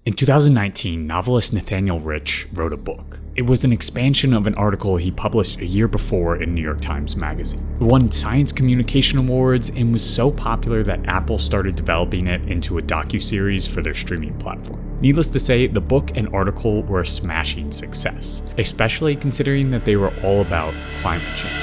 In 2019, novelist Nathaniel Rich wrote a book. It was an expansion of an article he published a year before in New York Times Magazine. It won Science Communication Awards and was so popular that Apple started developing it into a docuseries for their streaming platform. Needless to say, the book and article were a smashing success, especially considering that they were all about climate change,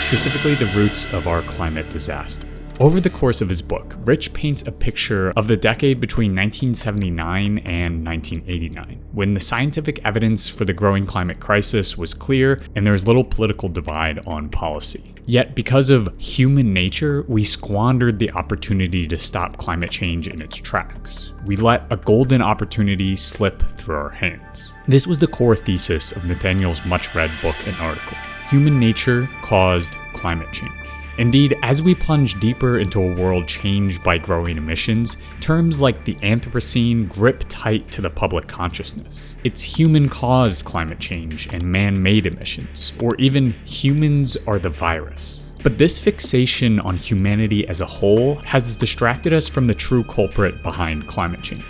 specifically the roots of our climate disaster. Over the course of his book, Rich paints a picture of the decade between 1979 and 1989, when the scientific evidence for the growing climate crisis was clear and there was little political divide on policy. Yet, because of human nature, we squandered the opportunity to stop climate change in its tracks. We let a golden opportunity slip through our hands. This was the core thesis of Nathaniel's much-read book and article. Human nature caused climate change. Indeed, as we plunge deeper into a world changed by growing emissions, terms like the Anthropocene grip tight to the public consciousness. It's human-caused climate change and man-made emissions, or even humans are the virus. But this fixation on humanity as a whole has distracted us from the true culprit behind climate change,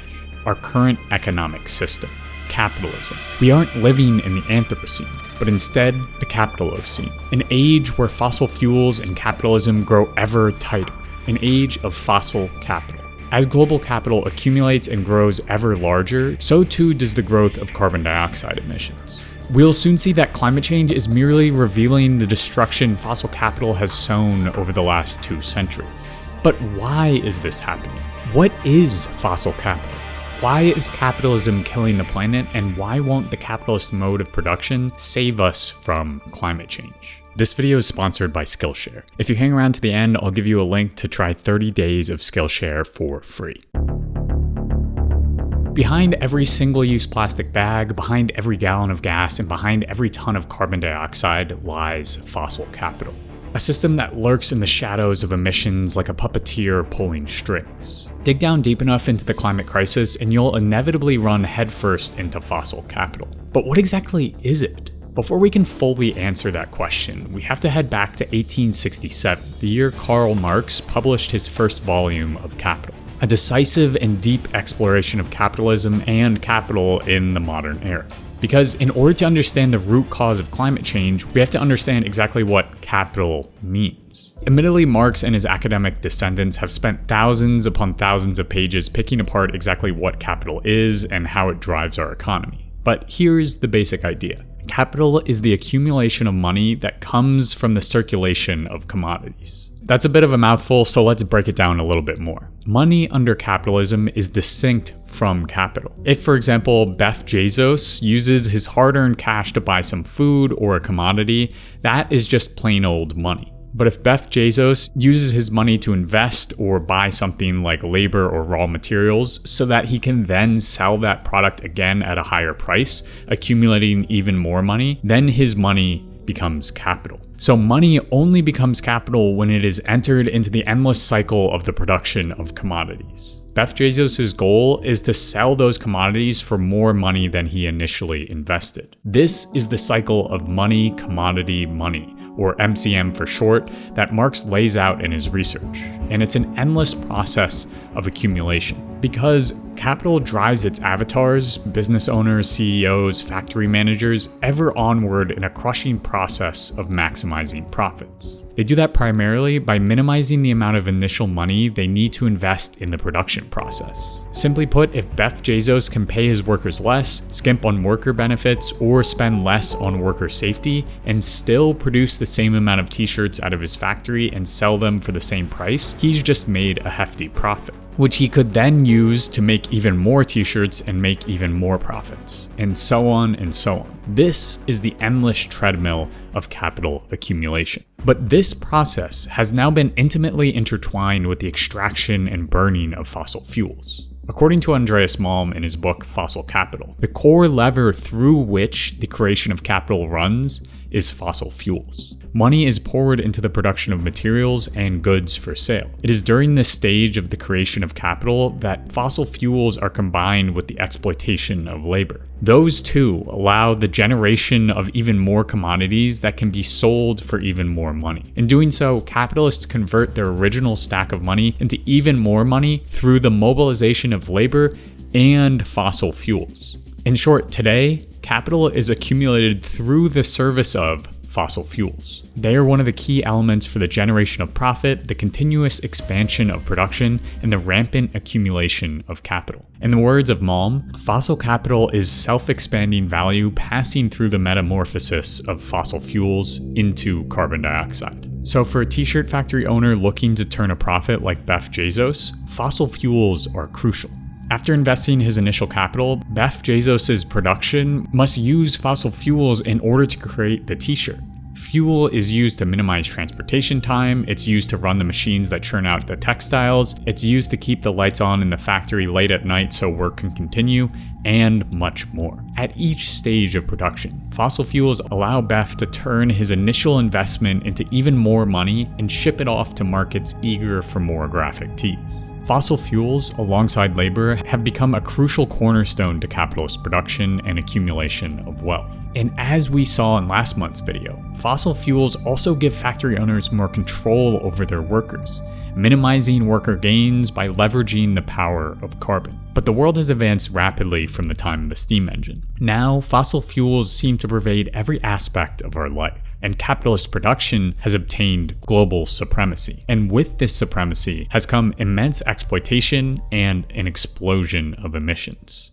our current economic system, capitalism. We aren't living in the Anthropocene, but instead the Capitalocene, an age where fossil fuels and capitalism grow ever tighter, an age of fossil capital. As global capital accumulates and grows ever larger, so too does the growth of carbon dioxide emissions. We'll soon see that climate change is merely revealing the destruction fossil capital has sown over the last 2 centuries. But why is this happening? What is fossil capital? Why is capitalism killing the planet, and why won't the capitalist mode of production save us from climate change? This video is sponsored by Skillshare. If you hang around to the end, I'll give you a link to try 30 days of Skillshare for free. Behind every single-use plastic bag, behind every gallon of gas, and behind every ton of carbon dioxide lies fossil capital. A system that lurks in the shadows of emissions like a puppeteer pulling strings. Dig down deep enough into the climate crisis and you'll inevitably run headfirst into fossil capital. But what exactly is it? Before we can fully answer that question, we have to head back to 1867, the year Karl Marx published his first volume of Capital, a decisive and deep exploration of capitalism and capital in the modern era. Because in order to understand the root cause of climate change, we have to understand exactly what capital means. Admittedly, Marx and his academic descendants have spent thousands upon thousands of pages picking apart exactly what capital is and how it drives our economy. But here's the basic idea. Capital is the accumulation of money that comes from the circulation of commodities. That's a bit of a mouthful, so let's break it down a little bit more. Money under capitalism is distinct from capital. If, for example, Jeff Bezos uses his hard-earned cash to buy some food or a commodity, that is just plain old money. But if Jeff Bezos uses his money to invest or buy something like labor or raw materials so that he can then sell that product again at a higher price, accumulating even more money, then his money becomes capital. So money only becomes capital when it is entered into the endless cycle of the production of commodities. Jeff Bezos' goal is to sell those commodities for more money than he initially invested. This is the cycle of money, commodity, money, or MCM for short, that Marx lays out in his research. And it's an endless process of accumulation. Because capital drives its avatars, business owners, CEOs, factory managers, ever onward in a crushing process of maximizing profits. They do that primarily by minimizing the amount of initial money they need to invest in the production process. Simply put, if Jeff Bezos can pay his workers less, skimp on worker benefits, or spend less on worker safety, and still produce the same amount of t-shirts out of his factory and sell them for the same price, he's just made a hefty profit, which he could then use to make even more t-shirts and make even more profits, and so on and so on. This is the endless treadmill of capital accumulation. But this process has now been intimately intertwined with the extraction and burning of fossil fuels. According to Andreas Malm in his book Fossil Capital, the core lever through which the creation of capital runs is fossil fuels. Money is poured into the production of materials and goods for sale. It is during this stage of the creation of capital that fossil fuels are combined with the exploitation of labor. Those two allow the generation of even more commodities that can be sold for even more money. In doing so, capitalists convert their original stack of money into even more money through the mobilization of labor and fossil fuels. In short, today, capital is accumulated through the service of fossil fuels. They are one of the key elements for the generation of profit, the continuous expansion of production, and the rampant accumulation of capital. In the words of Malm, fossil capital is self-expanding value passing through the metamorphosis of fossil fuels into carbon dioxide. So for a t-shirt factory owner looking to turn a profit like Jeff Bezos, fossil fuels are crucial. After investing his initial capital, Jeff Bezos' production must use fossil fuels in order to create the t-shirt. Fuel is used to minimize transportation time, it's used to run the machines that churn out the textiles, it's used to keep the lights on in the factory late at night so work can continue, and much more. At each stage of production, fossil fuels allow Jeff to turn his initial investment into even more money and ship it off to markets eager for more graphic tees. Fossil fuels, alongside labor, have become a crucial cornerstone to capitalist production and accumulation of wealth. And as we saw in last month's video, fossil fuels also give factory owners more control over their workers, minimizing worker gains by leveraging the power of carbon. But the world has advanced rapidly from the time of the steam engine. Now, fossil fuels seem to pervade every aspect of our life, and capitalist production has obtained global supremacy. And with this supremacy has come immense exploitation and an explosion of emissions.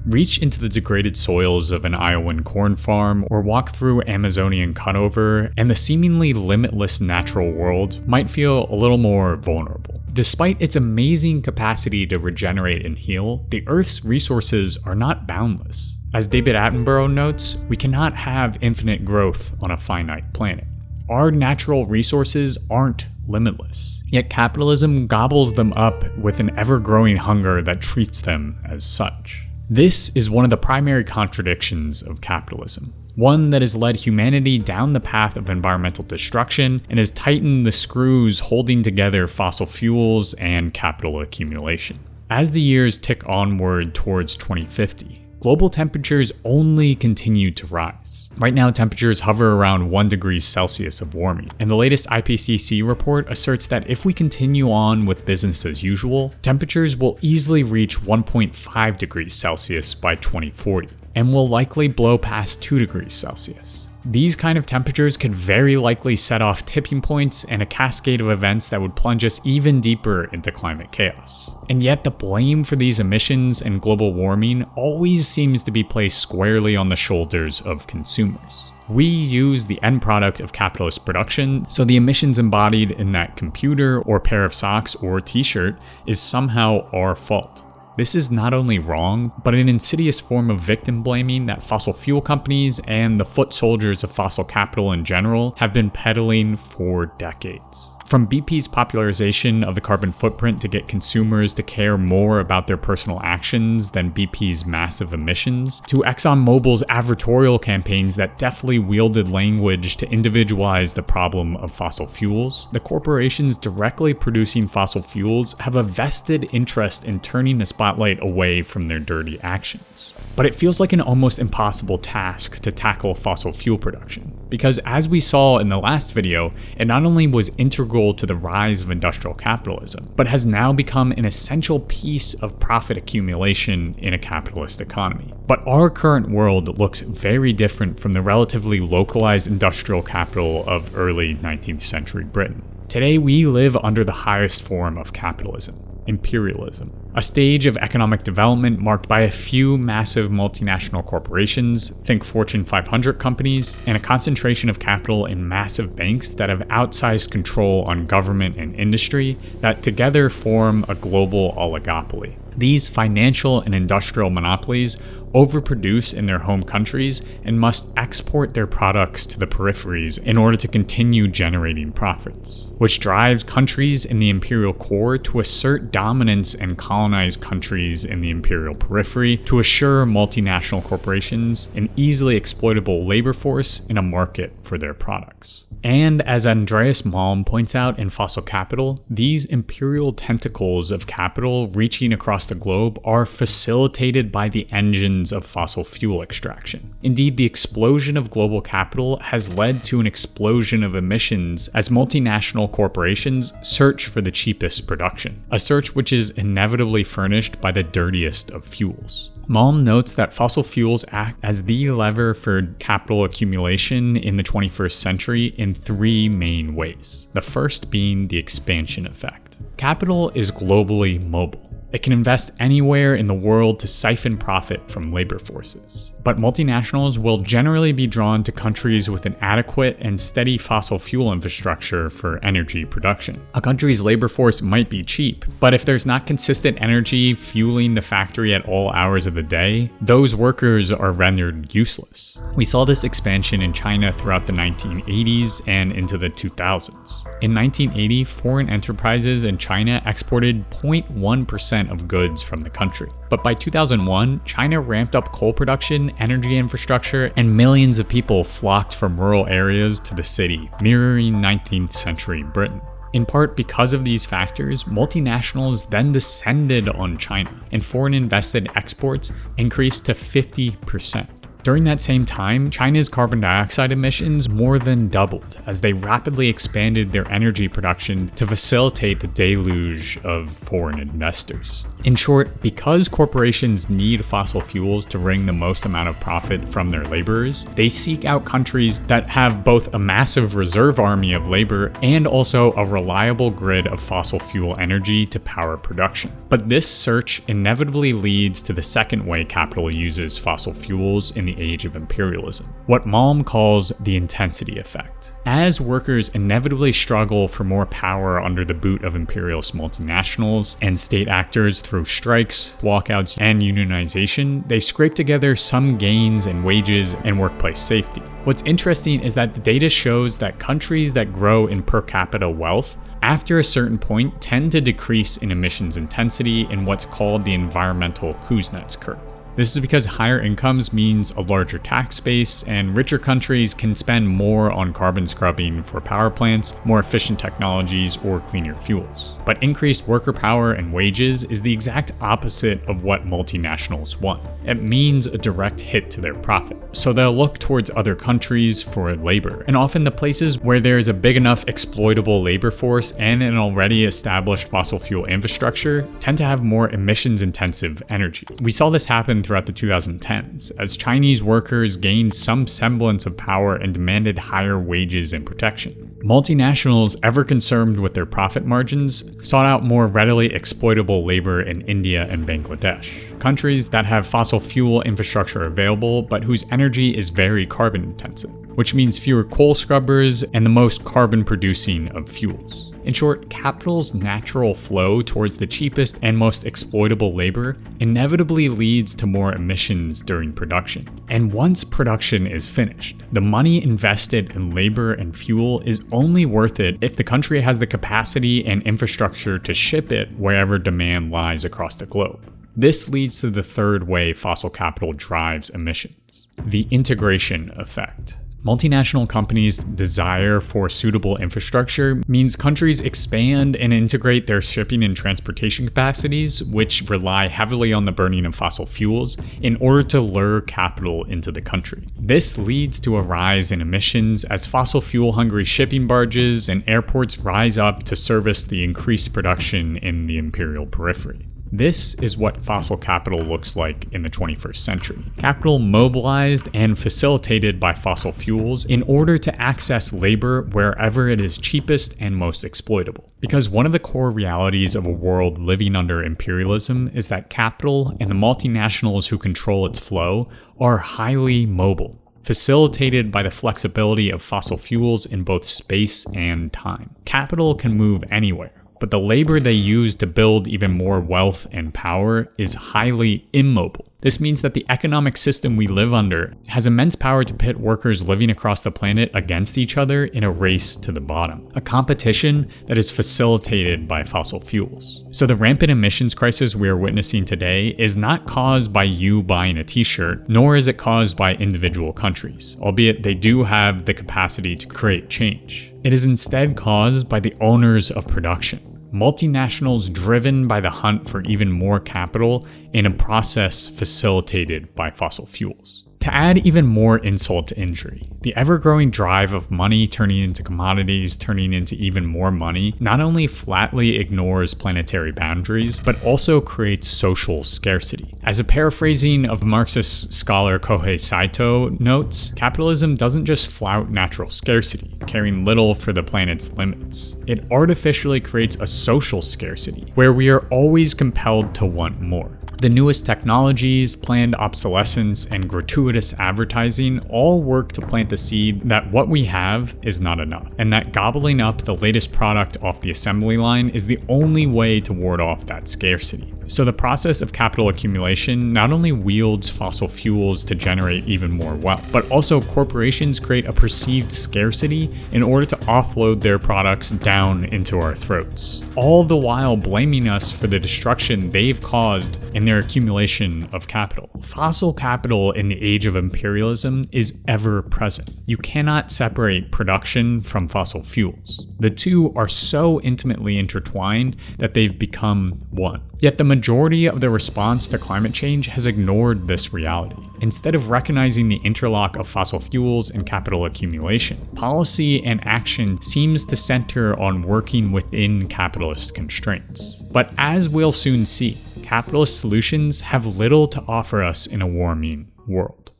Reach into the degraded soils of an Iowan corn farm or walk through Amazonian cutover, and the seemingly limitless natural world might feel a little more vulnerable. Despite its amazing capacity to regenerate and heal, the Earth's resources are not boundless. As David Attenborough notes, we cannot have infinite growth on a finite planet. Our natural resources aren't limitless, yet capitalism gobbles them up with an ever-growing hunger that treats them as such. This is one of the primary contradictions of capitalism, one that has led humanity down the path of environmental destruction and has tightened the screws holding together fossil fuels and capital accumulation. As the years tick onward towards 2050, global temperatures only continue to rise. Right now, temperatures hover around 1 degree Celsius of warming, and the latest IPCC report asserts that if we continue on with business as usual, temperatures will easily reach 1.5 degrees Celsius by 2040, and will likely blow past 2 degrees Celsius. These kind of temperatures could very likely set off tipping points and a cascade of events that would plunge us even deeper into climate chaos. And yet the blame for these emissions and global warming always seems to be placed squarely on the shoulders of consumers. We use the end product of capitalist production, so the emissions embodied in that computer or pair of socks or t-shirt is somehow our fault. This is not only wrong, but an insidious form of victim blaming that fossil fuel companies and the foot soldiers of fossil capital in general have been peddling for decades. From BP's popularization of the carbon footprint to get consumers to care more about their personal actions than BP's massive emissions, to ExxonMobil's advertorial campaigns that deftly wielded language to individualize the problem of fossil fuels, the corporations directly producing fossil fuels have a vested interest in turning the spotlight away from their dirty actions. But it feels like an almost impossible task to tackle fossil fuel production, because as we saw in the last video, it not only was integral to the rise of industrial capitalism, but has now become an essential piece of profit accumulation in a capitalist economy. But our current world looks very different from the relatively localized industrial capital of early 19th century Britain. Today we live under the highest form of capitalism, imperialism, a stage of economic development marked by a few massive multinational corporations, think Fortune 500 companies, and a concentration of capital in massive banks that have outsized control on government and industry that together form a global oligopoly. These financial and industrial monopolies overproduce in their home countries and must export their products to the peripheries in order to continue generating profits, which drives countries in the imperial core to assert dominance and colonize countries in the imperial periphery to assure multinational corporations an easily exploitable labor force in a market for their products. And as Andreas Malm points out in Fossil Capital, these imperial tentacles of capital reaching across across the globe are facilitated by the engines of fossil fuel extraction. Indeed, the explosion of global capital has led to an explosion of emissions as multinational corporations search for the cheapest production, a search which is inevitably furnished by the dirtiest of fuels. Malm notes that fossil fuels act as the lever for capital accumulation in the 21st century in three main ways, the first being the expansion effect. Capital is globally mobile. It can invest anywhere in the world to siphon profit from labor forces. But multinationals will generally be drawn to countries with an adequate and steady fossil fuel infrastructure for energy production. A country's labor force might be cheap, but if there's not consistent energy fueling the factory at all hours of the day, those workers are rendered useless. We saw this expansion in China throughout the 1980s and into the 2000s. In 1980, foreign enterprises in China exported 0.1% of goods from the country. But by 2001, China ramped up coal production, energy infrastructure, and millions of people flocked from rural areas to the city, mirroring 19th century Britain. In part because of these factors, multinationals then descended on China, and foreign invested exports increased to 50%. During that same time, China's carbon dioxide emissions more than doubled as they rapidly expanded their energy production to facilitate the deluge of foreign investors. In short, because corporations need fossil fuels to wring the most amount of profit from their laborers, they seek out countries that have both a massive reserve army of labor and also a reliable grid of fossil fuel energy to power production. But this search inevitably leads to the second way capital uses fossil fuels in the age of imperialism, what Malm calls the intensity effect. As workers inevitably struggle for more power under the boot of imperialist multinationals and state actors through strikes, walkouts, and unionization, they scrape together some gains in wages and workplace safety. What's interesting is that the data shows that countries that grow in per capita wealth, after a certain point, tend to decrease in emissions intensity in what's called the environmental Kuznets curve. This is because higher incomes means a larger tax base, and richer countries can spend more on carbon scrubbing for power plants, more efficient technologies, or cleaner fuels. But increased worker power and wages is the exact opposite of what multinationals want. It means a direct hit to their profit. So they'll look towards other countries for labor, and often the places where there is a big enough exploitable labor force and an already established fossil fuel infrastructure tend to have more emissions-intensive energy. We saw this happen throughout the 2010s, as Chinese workers gained some semblance of power and demanded higher wages and protection. Multinationals, ever concerned with their profit margins, sought out more readily exploitable labor in India and Bangladesh, countries that have fossil fuel infrastructure available but whose energy is very carbon intensive, which means fewer coal scrubbers and the most carbon producing of fuels. In short, capital's natural flow towards the cheapest and most exploitable labor inevitably leads to more emissions during production. And once production is finished, the money invested in labor and fuel is only worth it if the country has the capacity and infrastructure to ship it wherever demand lies across the globe. This leads to the third way fossil capital drives emissions: the integration effect. Multinational companies' desire for suitable infrastructure means countries expand and integrate their shipping and transportation capacities, which rely heavily on the burning of fossil fuels, in order to lure capital into the country. This leads to a rise in emissions as fossil fuel-hungry shipping barges and airports rise up to service the increased production in the imperial periphery. This is what fossil capital looks like in the 21st century. Capital mobilized and facilitated by fossil fuels in order to access labor wherever it is cheapest and most exploitable. Because one of the core realities of a world living under imperialism is that capital and the multinationals who control its flow are highly mobile, facilitated by the flexibility of fossil fuels in both space and time. Capital can move anywhere, but the labor they use to build even more wealth and power is highly immobile. This means that the economic system we live under has immense power to pit workers living across the planet against each other in a race to the bottom, a competition that is facilitated by fossil fuels. So the rampant emissions crisis we are witnessing today is not caused by you buying a t-shirt, nor is it caused by individual countries, albeit they do have the capacity to create change. It is instead caused by the owners of production. multinationals driven by the hunt for even more capital in a process facilitated by fossil fuels. To add even more insult to injury, the ever-growing drive of money turning into commodities, turning into even more money, not only flatly ignores planetary boundaries, but also creates social scarcity. As a paraphrasing of Marxist scholar Kohei Saito notes, capitalism doesn't just flout natural scarcity, caring little for the planet's limits. It artificially creates a social scarcity, where we are always compelled to want more. The newest technologies, planned obsolescence, and gratuitous advertising all work to plant the seed that what we have is not enough, and that gobbling up the latest product off the assembly line is the only way to ward off that scarcity. So the process of capital accumulation not only wields fossil fuels to generate even more wealth, but also corporations create a perceived scarcity in order to offload their products down into our throats, all the while blaming us for the destruction they've caused in their accumulation of capital. Fossil capital in the age of imperialism is ever present. You cannot separate production from fossil fuels. The two are so intimately intertwined that they've become one. Yet the majority of the response to climate change has ignored this reality. Instead of recognizing the interlock of fossil fuels and capital accumulation, policy and action seems to center on working within capitalist constraints. But as we'll soon see, capitalist solutions have little to offer us in a warming world.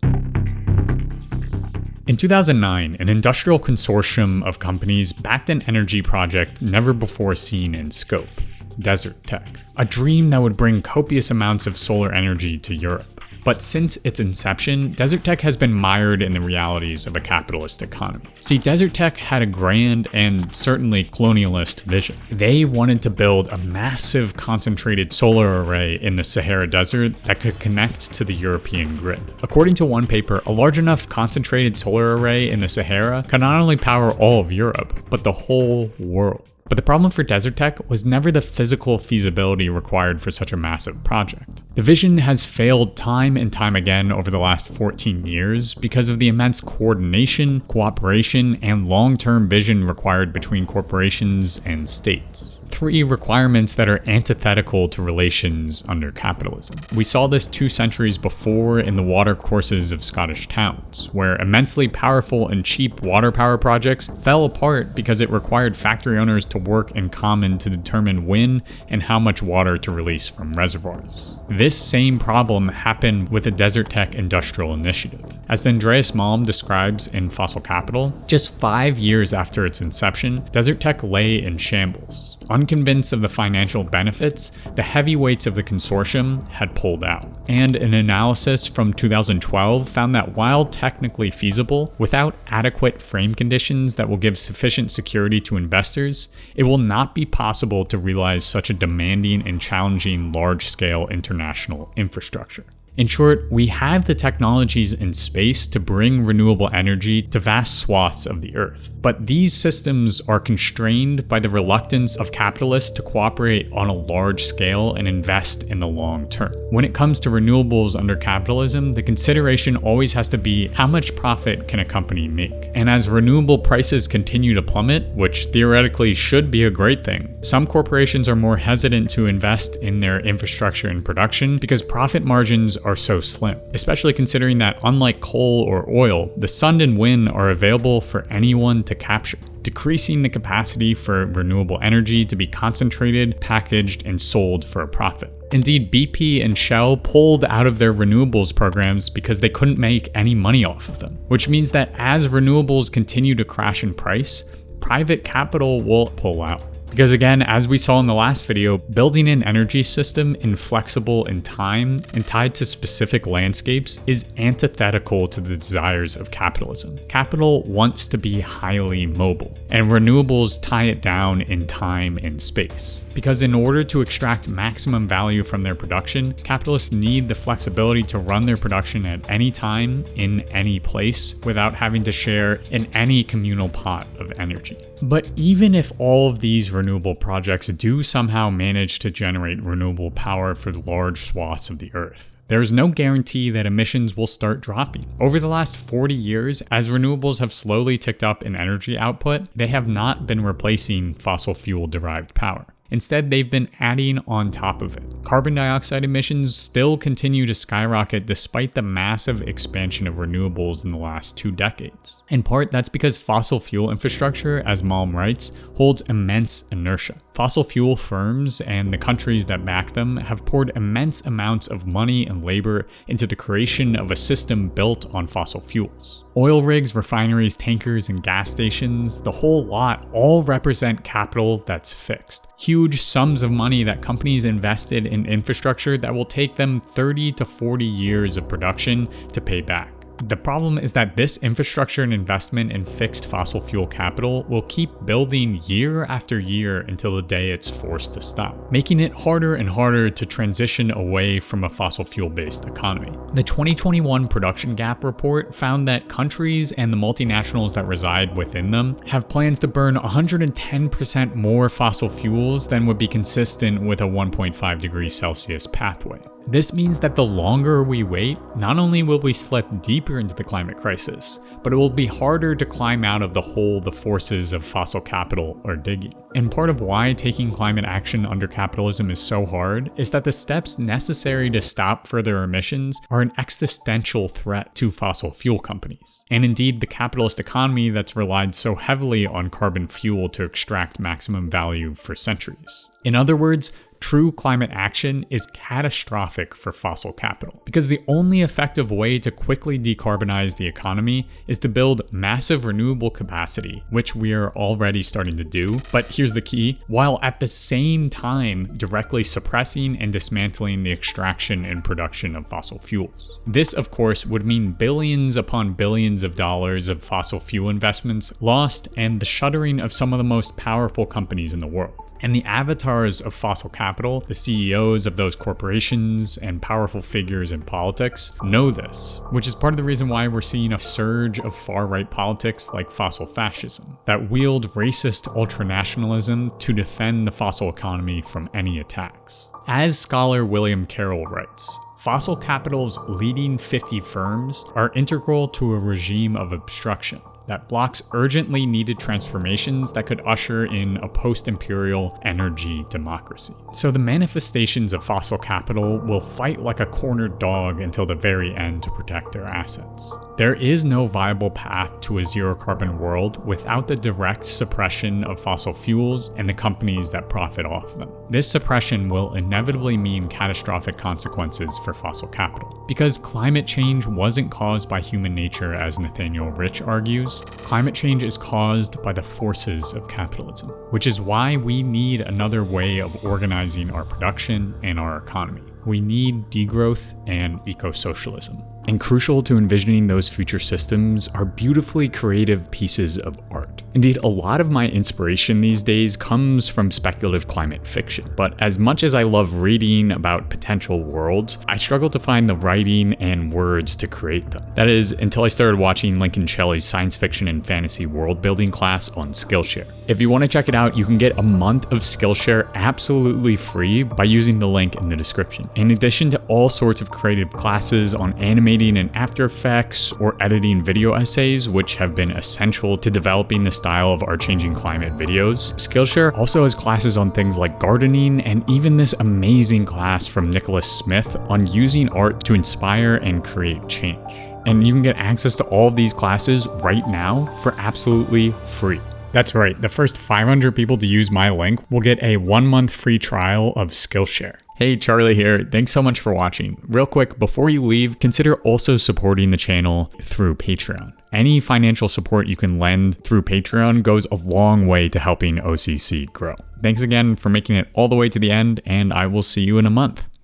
In 2009, an industrial consortium of companies backed an energy project never before seen in scope: desert tech, a dream that would bring copious amounts of solar energy to Europe. But since its inception, Desert Tech has been mired in the realities of a capitalist economy. See, Desert Tech had a grand and certainly colonialist vision. They wanted to build a massive concentrated solar array in the Sahara Desert that could connect to the European grid. According to one paper, a large enough concentrated solar array in the Sahara could not only power all of Europe, but the whole world. But the problem for Desert Tech was never the physical feasibility required for such a massive project. The vision has failed time and time again over the last 14 years because of the immense coordination, cooperation, and long-term vision required between corporations and states. Three requirements that are antithetical to relations under capitalism. We saw this 2 centuries before in the watercourses of Scottish towns, where immensely powerful and cheap water power projects fell apart because it required factory owners to work in common to determine when and how much water to release from reservoirs. This same problem happened with the Desert Tech Industrial Initiative. As Andreas Malm describes in Fossil Capital, just 5 years after its inception, Desert Tech lay in shambles. Unconvinced of the financial benefits, the heavyweights of the consortium had pulled out. And an analysis from 2012 found that while technically feasible, without adequate frame conditions that will give sufficient security to investors, it will not be possible to realize such a demanding and challenging large-scale international infrastructure. In short, we have the technologies in space to bring renewable energy to vast swaths of the Earth, but these systems are constrained by the reluctance of capitalists to cooperate on a large scale and invest in the long term. When it comes to renewables under capitalism, the consideration always has to be how much profit can a company make? And as renewable prices continue to plummet, which theoretically should be a great thing, some corporations are more hesitant to invest in their infrastructure and production because profit margins are so slim, especially considering that unlike coal or oil, the sun and wind are available for anyone to capture, decreasing the capacity for renewable energy to be concentrated, packaged, and sold for a profit. Indeed, BP and Shell pulled out of their renewables programs because they couldn't make any money off of them, which means that as renewables continue to crash in price, private capital will pull out. Because again, as we saw in the last video, building an energy system inflexible in time and tied to specific landscapes is antithetical to the desires of capitalism. Capital wants to be highly mobile, and renewables tie it down in time and space. Because in order to extract maximum value from their production, capitalists need the flexibility to run their production at any time, in any place, without having to share in any communal pot of energy. But even if all of these renewable projects do somehow manage to generate renewable power for large swaths of the Earth, there is no guarantee that emissions will start dropping. Over the last 40 years, as renewables have slowly ticked up in energy output, they have not been replacing fossil fuel-derived power. Instead, they've been adding on top of it. Carbon dioxide emissions still continue to skyrocket despite the massive expansion of renewables in the last 2 decades. In part, that's because fossil fuel infrastructure, as Malm writes, holds immense inertia. Fossil fuel firms and the countries that back them have poured immense amounts of money and labor into the creation of a system built on fossil fuels. Oil rigs, refineries, tankers, and gas stations, the whole lot, all represent capital that's fixed. Huge sums of money that companies invested in infrastructure that will take them 30 to 40 years of production to pay back. The problem is that this infrastructure and investment in fixed fossil fuel capital will keep building year after year until the day it's forced to stop, making it harder and harder to transition away from a fossil fuel-based economy. The 2021 Production Gap Report found that countries and the multinationals that reside within them have plans to burn 110% more fossil fuels than would be consistent with a 1.5 degrees Celsius pathway. This means that the longer we wait, not only will we slip deeper into the climate crisis, but it will be harder to climb out of the hole the forces of fossil capital are digging. And part of why taking climate action under capitalism is so hard is that the steps necessary to stop further emissions are an existential threat to fossil fuel companies. And indeed, the capitalist economy that's relied so heavily on carbon fuel to extract maximum value for centuries. In other words, true climate action is catastrophic for fossil capital, because the only effective way to quickly decarbonize the economy is to build massive renewable capacity, which we are already starting to do. But here's the key: while at the same time directly suppressing and dismantling the extraction and production of fossil fuels. This, of course, would mean billions upon billions of dollars of fossil fuel investments lost and the shuttering of some of the most powerful companies in the world. And the avatars of fossil capital, the CEOs of those corporations and powerful figures in politics, know this, which is part of the reason why we're seeing a surge of far-right politics like fossil fascism, that wield racist ultranationalism to defend the fossil economy from any attacks. As scholar William Carroll writes, fossil capital's leading 50 firms are integral to a regime of obstruction that blocks urgently needed transformations that could usher in a post-imperial energy democracy. So the manifestations of fossil capital will fight like a cornered dog until the very end to protect their assets. There is no viable path to a zero-carbon world without the direct suppression of fossil fuels and the companies that profit off them. This suppression will inevitably mean catastrophic consequences for fossil capital. Because climate change wasn't caused by human nature, as Nathaniel Rich argues, climate change is caused by the forces of capitalism, which is why we need another way of organizing our production and our economy. We need degrowth and eco-socialism. And crucial to envisioning those future systems are beautifully creative pieces of art. Indeed, a lot of my inspiration these days comes from speculative climate fiction, but as much as I love reading about potential worlds, I struggle to find the writing and words to create them. That is, until I started watching Lincoln Shelley's science fiction and fantasy world building class on Skillshare. If you want to check it out, you can get a month of Skillshare absolutely free by using the link in the description. In addition to all sorts of creative classes on animating in After Effects or editing video essays, which have been essential to developing the style of our changing climate videos, Skillshare also has classes on things like gardening and even this amazing class from Nicholas Smith on using art to inspire and create change. And you can get access to all of these classes right now for absolutely free. That's right, the first 500 people to use my link will get a 1-month free trial of Skillshare. Hey, Charlie here. Thanks so much for watching. Real quick, before you leave, consider also supporting the channel through Patreon. Any financial support you can lend through Patreon goes a long way to helping OCC grow. Thanks again for making it all the way to the end, and I will see you in a month.